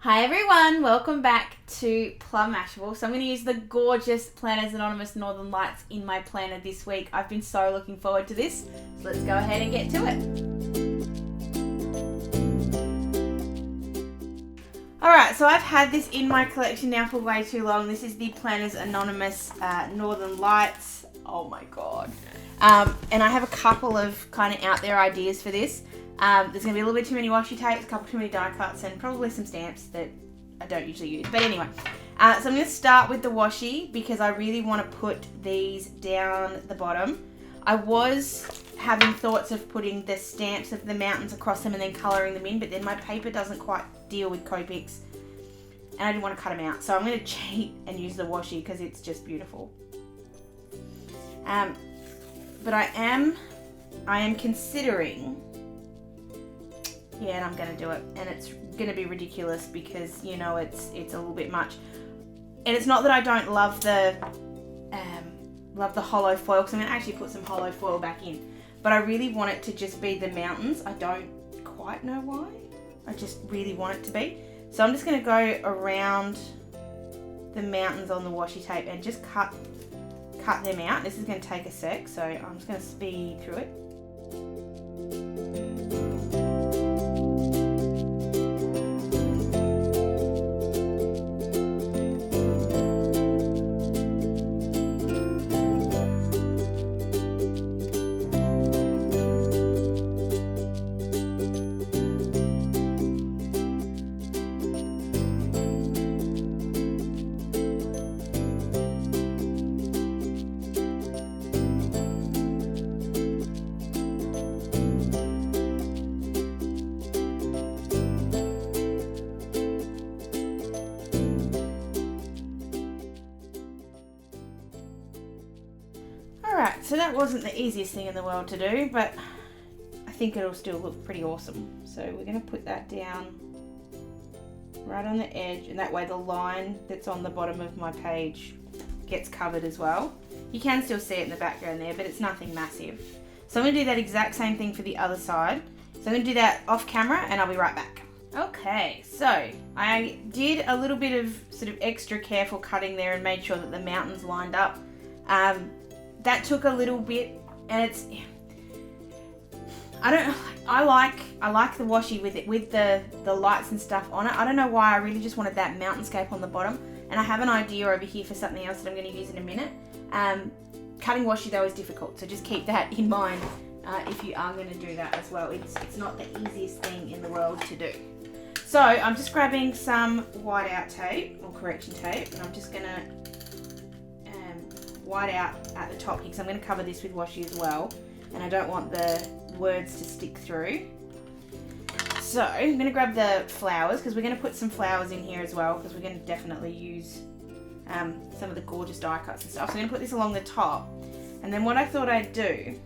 Hi everyone, welcome back to Plum Mashable. So I'm going to use the gorgeous Planners Anonymous Northern Lights in my planner this week. I've been so looking forward to this, so let's go ahead and get to it. Alright, so I've had this in my collection now for way too long. This is the Planners Anonymous Northern Lights. Oh my god. And I have a couple of kind of out there ideas for this. There's going to be a little bit too many washi tapes, a couple too many die cuts, and probably some stamps that I don't usually use. But anyway, so I'm going to start with the washi because I really want to put these down the bottom. I was having thoughts of putting the stamps of the mountains across them and then colouring them in, but then my paper doesn't quite deal with Copics, and I didn't want to cut them out. So I'm going to cheat and use the washi because it's just beautiful. But I am considering... Yeah, and I'm going to do it. And it's going to be ridiculous because, you know, it's a little bit much. And it's not that I don't love the hollow foil, because I'm going to actually put some hollow foil back in. But I really want it to just be the mountains. I don't quite know why. I just really want it to be. So I'm just going to go around the mountains on the washi tape and just cut them out. This is going to take a sec, so I'm just going to speed through it. Alright, so that wasn't the easiest thing in the world to do, but I think it'll still look pretty awesome. So we're going to put that down right on the edge, and that way the line that's on the bottom of my page gets covered as well. You can still see it in the background there, but it's nothing massive. So I'm going to do that exact same thing for the other side. So I'm going to do that off camera and I'll be right back. Okay, so I did a little bit of sort of extra careful cutting there and made sure that the mountains lined up. That took a little bit, and it's, I like the washi with the lights and stuff on it. I don't know why, I really just wanted that mountainscape on the bottom, and I have an idea over here for something else that I'm going to use in a minute. Cutting washi though is difficult, so just keep that in mind if you are going to do that as well. It's not the easiest thing in the world to do. So I'm just grabbing some whiteout tape, or correction tape, and I'm just going to white out at the top here because I'm going to cover this with washi as well, and I don't want the words to stick through. So I'm going to grab the flowers because we're going to put some flowers in here as well, because we're going to definitely use some of the gorgeous die cuts and stuff. So I'm going to put this along the top, and then what I thought I'd do,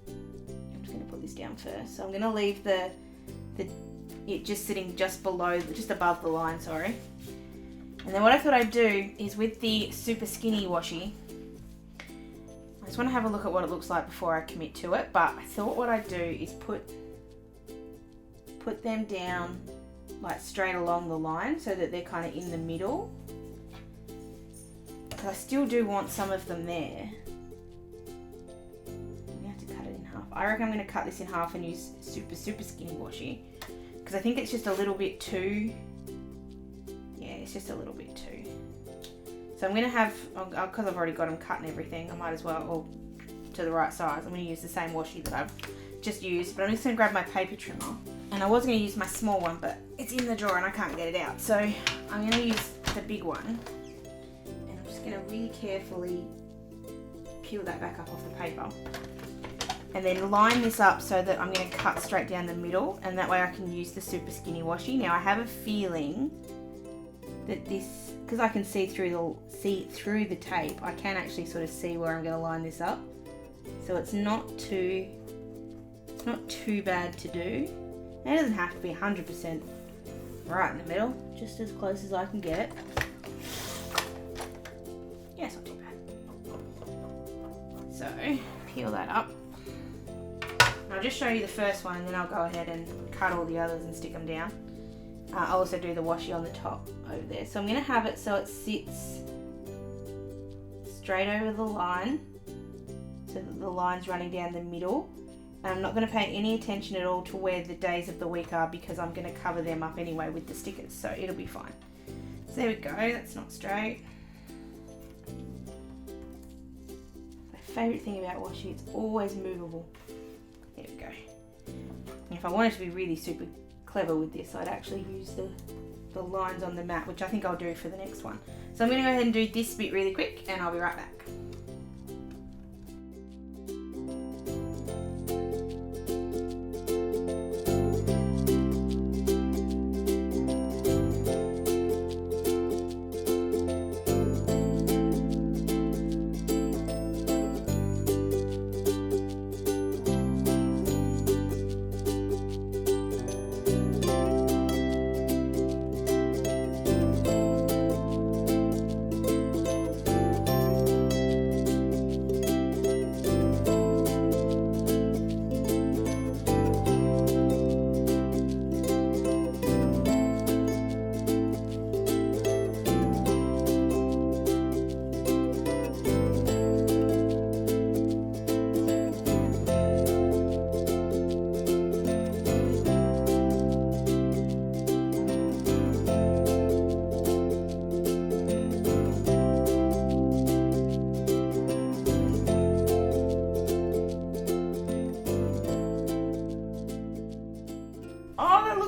I'm just going to put this down first. So I'm going to leave it just sitting just below, just above the line, sorry. And then what I thought I'd do is with the super skinny washi, I just want to have a look at what it looks like before I commit to it, but I thought what I'd do is put them down like straight along the line so that they're kind of in the middle. But I still do want some of them there. I'm going to have to cut it in half. I reckon I'm going to cut this in half and use super skinny washi, because I think it's just a little bit too... It's just a little bit too. So I'm going to have, because I've already got them cut and everything, I might as well, or to the right size, I'm going to use the same washi that I've just used, but I'm just going to grab my paper trimmer. And I was going to use my small one, but it's in the drawer and I can't get it out. So I'm going to use the big one, and I'm just going to really carefully peel that back up off the paper. And then line this up so that I'm going to cut straight down the middle, and that way I can use the super skinny washi. Now I have a feeling that this, because I can see through the tape, I can actually sort of see where I'm going to line this up. So it's not too bad to do. And it doesn't have to be 100% right in the middle, just as close as I can get it. Yeah, it's not too bad. So peel that up. I'll just show you the first one, and then I'll go ahead and cut all the others and stick them down. I'll also do the washi on the top over there. So I'm going to have it so it sits straight over the line, so that the line's running down the middle. And I'm not going to pay any attention at all to where the days of the week are, because I'm going to cover them up anyway with the stickers, so it'll be fine. So there we go, that's not straight. My favourite thing about washi, it's always movable. There we go. And if I wanted to be really super clever with this, I'd actually use the lines on the mat, which I think I'll do for the next one. So I'm going to go ahead and do this bit really quick, and I'll be right back.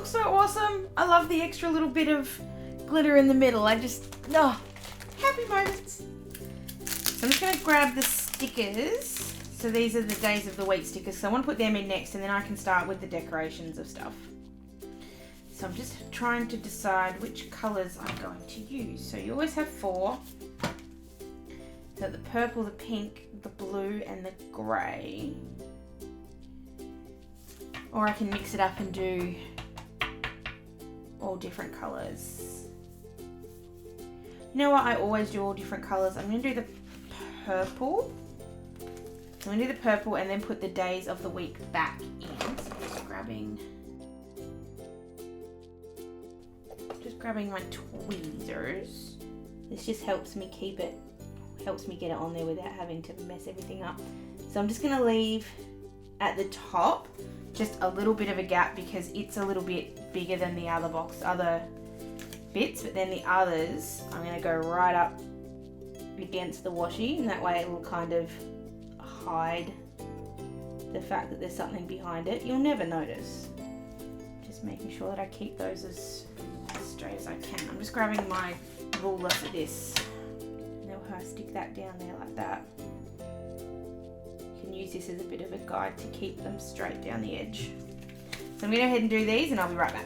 So awesome. I love the extra little bit of glitter in the middle. I just, happy moments. So I'm just going to grab the stickers. So these are the days of the week stickers. So I want to put them in next, and then I can start with the decorations of stuff. So I'm just trying to decide which colours I'm going to use. So you always have 4. So the purple, the pink, the blue, and the grey. Or I can mix it up and do all different colours. You know what? I always do all different colours. I'm going to do the purple. I'm going to do the purple and then put the days of the week back in. So I'm just grabbing my tweezers. This just helps me get it on there without having to mess everything up. So I'm just going to leave at the top just a little bit of a gap, because it's a little bit bigger than the other bits, but then the others I'm going to go right up against the washi, and that way it will kind of hide the fact that there's something behind it. You'll never notice. Just making sure that I keep those as straight as I can. I'm just grabbing my ruler for this, and then I'll stick that down there like that. Use this as a bit of a guide to keep them straight down the edge. So I'm going to go ahead and do these, and I'll be right back.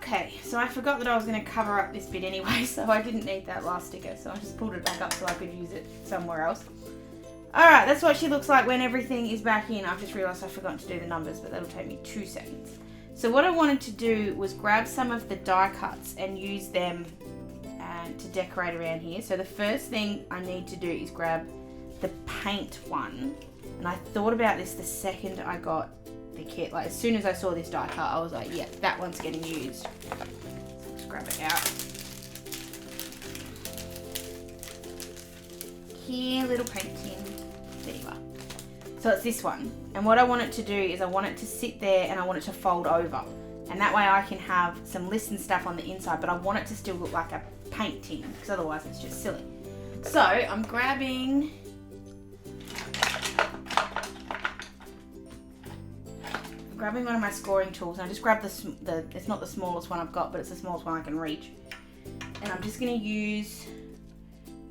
Okay, so I forgot that I was going to cover up this bit anyway, so I didn't need that last sticker, so I just pulled it back up so I could use it somewhere else. Alright, that's what she looks like when everything is back in. I've just realised I forgot to do the numbers, but that'll take me 2 seconds. So what I wanted to do was grab some of the die cuts and use them to decorate around here. So the first thing I need to do is grab the paint one. And I thought about this the second I got the kit. Like as soon as I saw this die cut, I was like, yeah, that one's getting used. So let's grab it out. Here, little paint tin. There you are. So it's this one. And what I want it to do is I want it to sit there and I want it to fold over. And that way I can have some lists and stuff on the inside, but I want it to still look like a paint tin, because otherwise it's just silly. So I'm grabbing one of my scoring tools, and I just grab it's not the smallest one I've got, but it's the smallest one I can reach. And I'm just going to use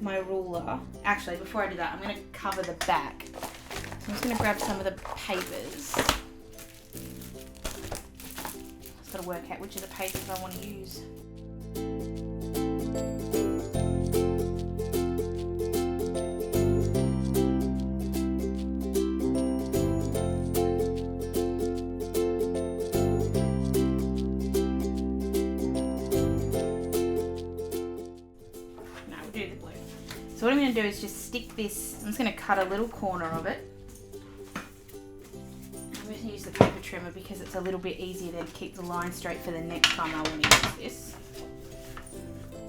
my ruler. Actually, before I do that, I'm going to cover the back. So I'm just going to grab some of the papers. I've got to work out which of the papers I want to use. No, we'll do the blue. So what I'm going to do is just stick this, I'm just going to cut a little corner of it. Use the paper trimmer because it's a little bit easier to keep the line straight for the next time I want to use this.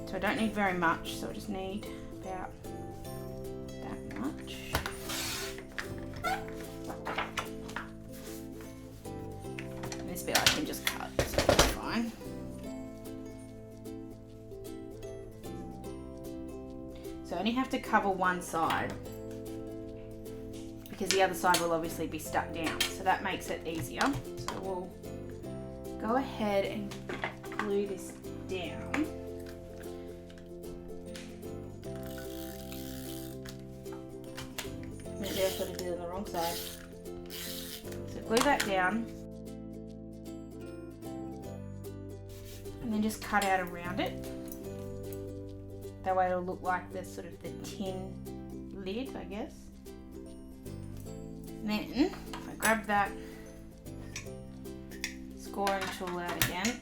So I don't need very much, so I just need about that much. And this bit I can just cut, so that's fine. So I only have to cover one side, because the other side will obviously be stuck down, so that makes it easier. So we'll go ahead and glue this down. Maybe I sort of did it on the wrong side. So glue that down, and then just cut out around it. That way it'll look like the sort of the tin lid, I guess. Then, if I grab that scoring tool out again,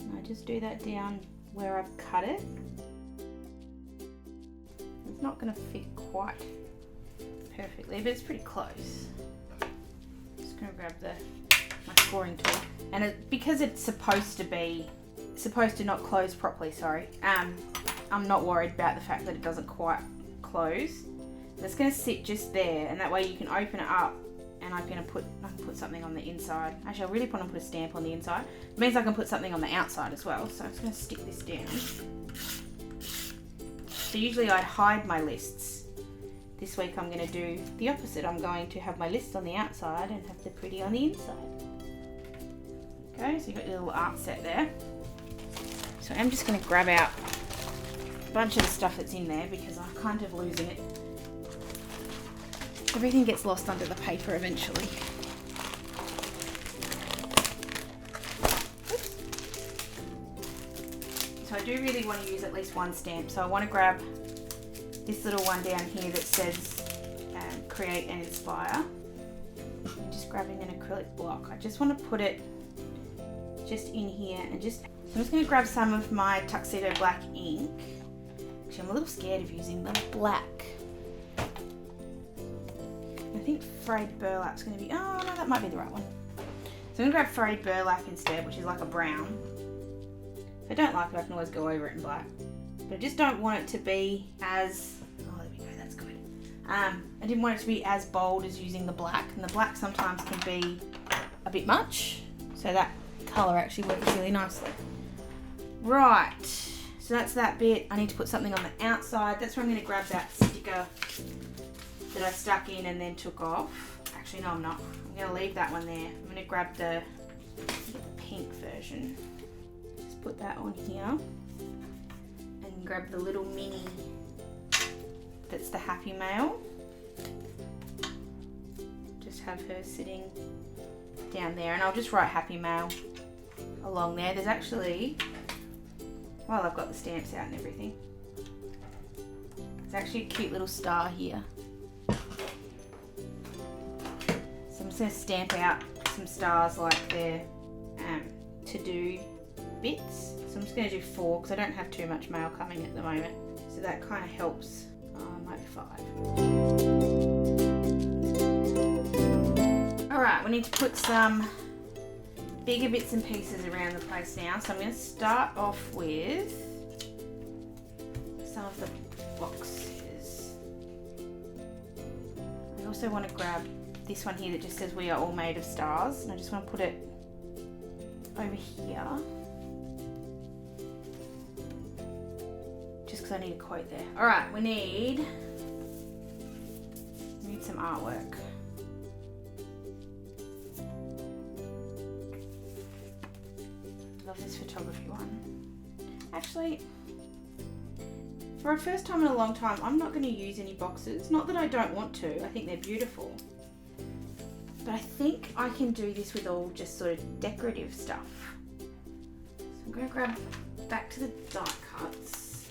and I just do that down where I've cut it. It's not going to fit quite perfectly, but it's pretty close. Just going to grab my scoring tool, and because it's supposed to not close properly. Sorry, I'm not worried about the fact that it doesn't quite close. It's going to sit just there, and that way you can open it up, and I can put something on the inside. Actually, I really want to put a stamp on the inside. It means I can put something on the outside as well. So I'm just going to stick this down. So usually I'd hide my lists. This week I'm going to do the opposite. I'm going to have my lists on the outside and have the pretty on the inside. Okay, so you've got your little art set there. So I'm just going to grab out a bunch of the stuff that's in there because I'm kind of losing it. Everything gets lost under the paper eventually. Oops. So I do really want to use at least one stamp. So I want to grab this little one down here that says create and inspire. I'm just grabbing an acrylic block. I just want to put it just in here and so I'm just going to grab some of my Tuxedo black ink. Actually, I'm a little scared of using the black. I think frayed burlap's going to be, oh no, that might be the right one. So I'm going to grab frayed burlap instead, which is like a brown. If I don't like it, I can always go over it in black. But I just don't want it to be as, oh there we go, that's good. I didn't want it to be as bold as using the black, and the black sometimes can be a bit much. So that colour actually works really nicely. Right, so that's that bit. I need to put something on the outside. That's where I'm going to grab that sticker that I stuck in and then took off. Actually, no, I'm not. I'm going to leave that one there. I'm going to grab the pink version. Just put that on here. And grab the little mini that's the Happy Mail. Just have her sitting down there. And I'll just write Happy Mail along there. There's actually, while I've got the stamps out and everything, there's actually a cute little star here. So I'm just going to stamp out some stars like they're to-do bits. So I'm just going to do 4 because I don't have too much mail coming at the moment. So that kind of helps. Might be 5. Alright, we need to put some bigger bits and pieces around the place now. So I'm going to start off with some of the boxes. also want to grab this one here that just says we are all made of stars, and I just want to put it over here just because I need a quote there. All right, we need some artwork. Love this photography one. Actually, for a first time in a long time, I'm not going to use any boxes. Not that I don't want to, I think they're beautiful. But I think I can do this with all just sort of decorative stuff. So I'm going to grab back to the die cuts.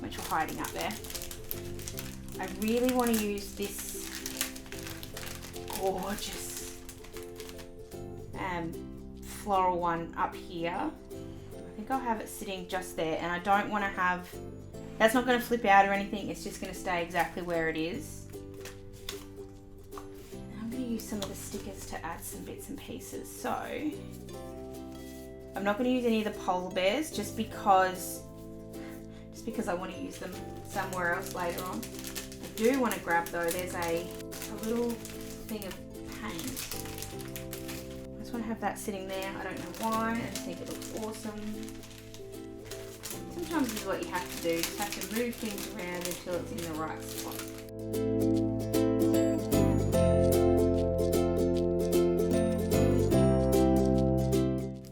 Which are hiding up there. I really want to use this gorgeous floral one up here. I think I'll have it sitting just there, and I don't want to have, that's not going to flip out or anything, it's just going to stay exactly where it is. And I'm going to use some of the stickers to add some bits and pieces. So I'm not going to use any of the polar bears just because I want to use them somewhere else later on. I do want to grab though, there's a little thing of paint. I just want to have that sitting there. I don't know why, I just think it looks awesome. Sometimes this is what you have to do, you just have to move things around until it's in the right spot.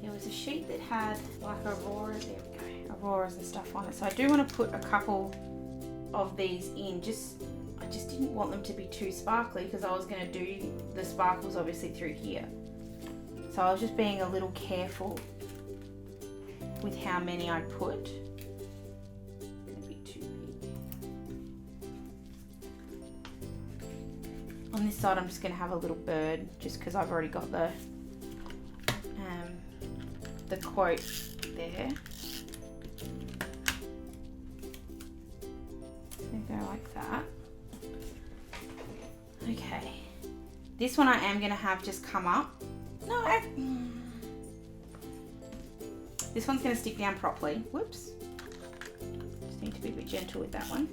There was a sheet that had like Aurora, there we go, Auroras and stuff on it. So I do want to put a couple of these in, I just didn't want them to be too sparkly because I was going to do the sparkles obviously through here. So I was just being a little careful with how many I put. It's going to be too big. On this side I'm just going to have a little bird just because I've already got the quote there. Go like that. Okay, this one I am going to have just come up. No, this one's going to stick down properly. Whoops. Just need to be a bit gentle with that one.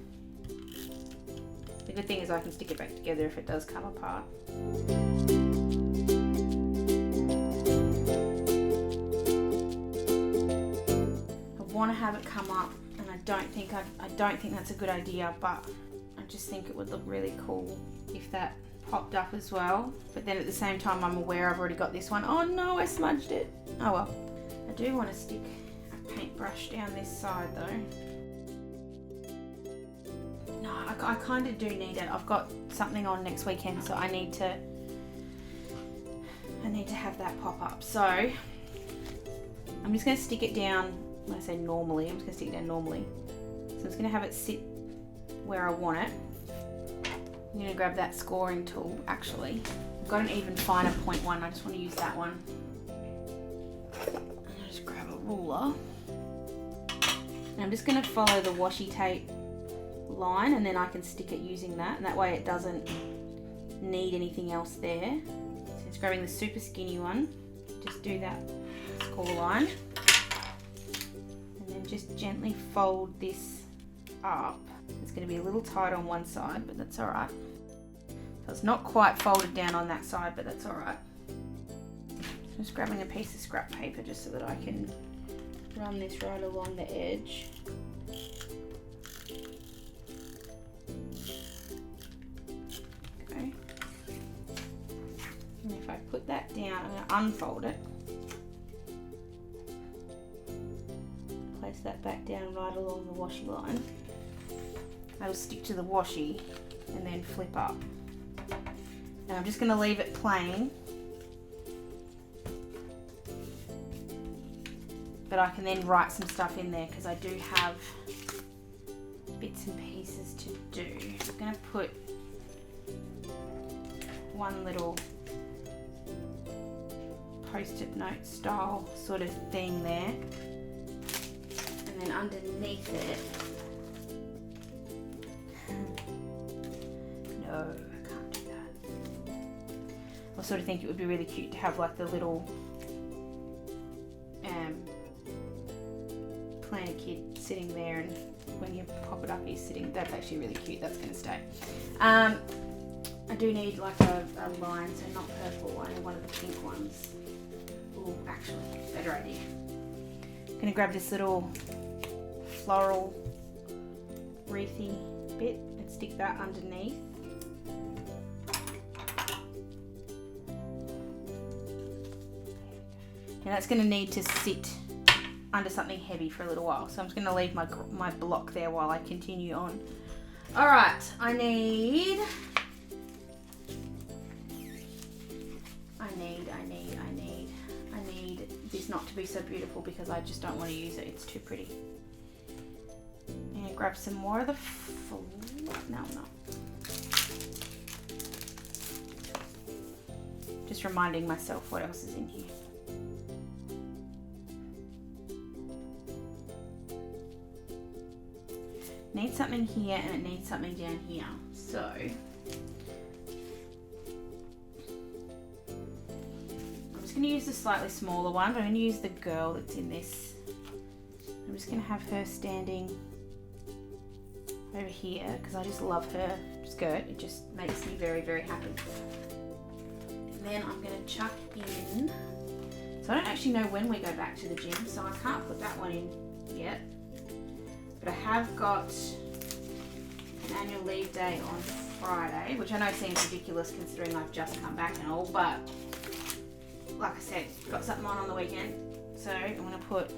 The good thing is I can stick it back together if it does come apart. I want to have it come up, and I don't think that's a good idea, but I just think it would look really cool if that popped up as well. But then at the same time I'm aware I've already got this one. Oh no, I smudged it. Oh well. I do want to stick a paintbrush down this side though. No, I kind of do need it. I've got something on next weekend, so I need to have that pop up. So I'm just going to stick it down. When I say normally, I'm just going to stick it down normally. So I'm just going to have it sit where I want it. I'm going to grab that scoring tool. Actually, I've got an even finer point one. I just want to use that one. And I'll just grab a ruler. And I'm just going to follow the washi tape line, and then I can stick it using that, and that way it doesn't need anything else there. So it's grabbing the super skinny one. Just do that score line. And then just gently fold this up. It's going to be a little tight on one side, but that's alright. So it's not quite folded down on that side, but that's alright. So just grabbing a piece of scrap paper just so that I can run this right along the edge. Okay. And if I put that down, I'm going to unfold it. Place that back down right along the washi line. I'll stick to the washi and then flip up. And I'm just going to leave it plain, but I can then write some stuff in there because I do have bits and pieces to do. I'm going to put one little post-it note style sort of thing there, and then underneath it, no, I can't do that. I sort of think it would be really cute to have like the little Planner kid sitting there, and when you pop it up he's sitting. That's actually really cute. That's going to stay. I do need like a line, so not purple. I need one of the pink ones. Oh, actually, better idea. I'm going to grab this little floral wreathy bit and stick that underneath. And that's going to need to sit under something heavy for a little while. So I'm just going to leave my block there while I continue on. All right, I need this not to be so beautiful because I just don't want to use it. It's too pretty. And grab some more of the no. Just reminding myself what else is in here. Need something here and it needs something down here. So I'm just going to use the slightly smaller one, but I'm going to use the girl that's in this. I'm just going to have her standing over here because I just love her skirt. It just makes me very, very happy. And then I'm going to chuck in, so I don't actually know when we go back to the gym, so I can't put that one in yet. But I have got an annual leave day on Friday, which I know seems ridiculous considering I've just come back and all, but like I said, got something on the weekend. So I'm going to put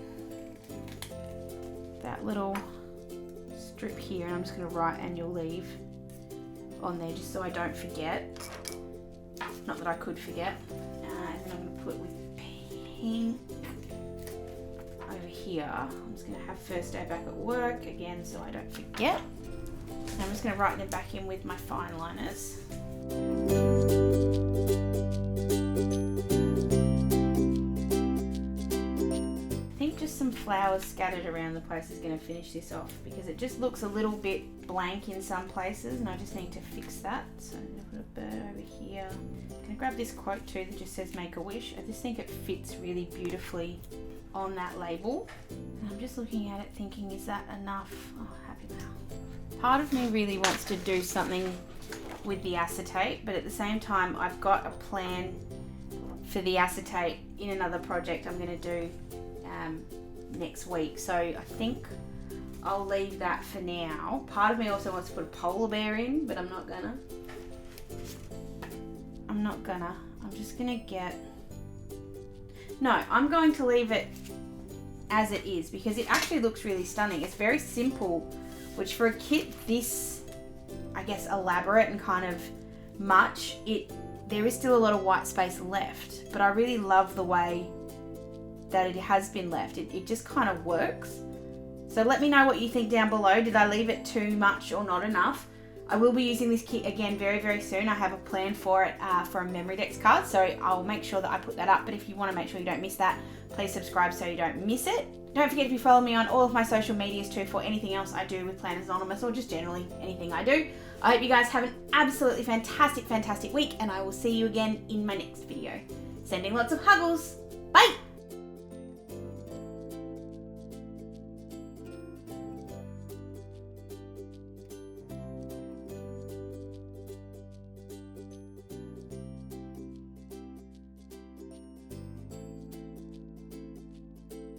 that little strip here and I'm just going to write annual leave on there just so I don't forget. Not that I could forget. And then I'm going to put with pink over here. I'm just going to have first day back at work again so I don't forget. And I'm just going to write them back in with my fine liners. I think just some flowers scattered around the place is going to finish this off because it just looks a little bit blank in some places and I just need to fix that. So I'm going to put a bird over here. I'm going to grab this quote too that just says make a wish. I just think it fits really beautifully on that label. And I'm just looking at it thinking, is that enough? Oh, happy now. Part of me really wants to do something with the acetate, but at the same time I've got a plan for the acetate in another project I'm going to do next week. So I think I'll leave that for now. Part of me also wants to put a polar bear in, but I'm not gonna. I'm just gonna get... No, I'm going to leave it as it is because it actually looks really stunning. It's very simple, which for a kit this, I guess, elaborate and kind of much, there is still a lot of white space left, but I really love the way that it has been left. It just kind of works. So let me know what you think down below. Did I leave it too much or not enough? I will be using this kit again very, very soon. I have a plan for it for a memory decks card, so I'll make sure that I put that up. But if you want to make sure you don't miss that, please subscribe so you don't miss it. Don't forget, if you follow me on all of my social medias too for anything else I do with Planners Anonymous or just generally anything I do. I hope you guys have an absolutely fantastic, fantastic week, and I will see you again in my next video. Sending lots of huggles. Bye!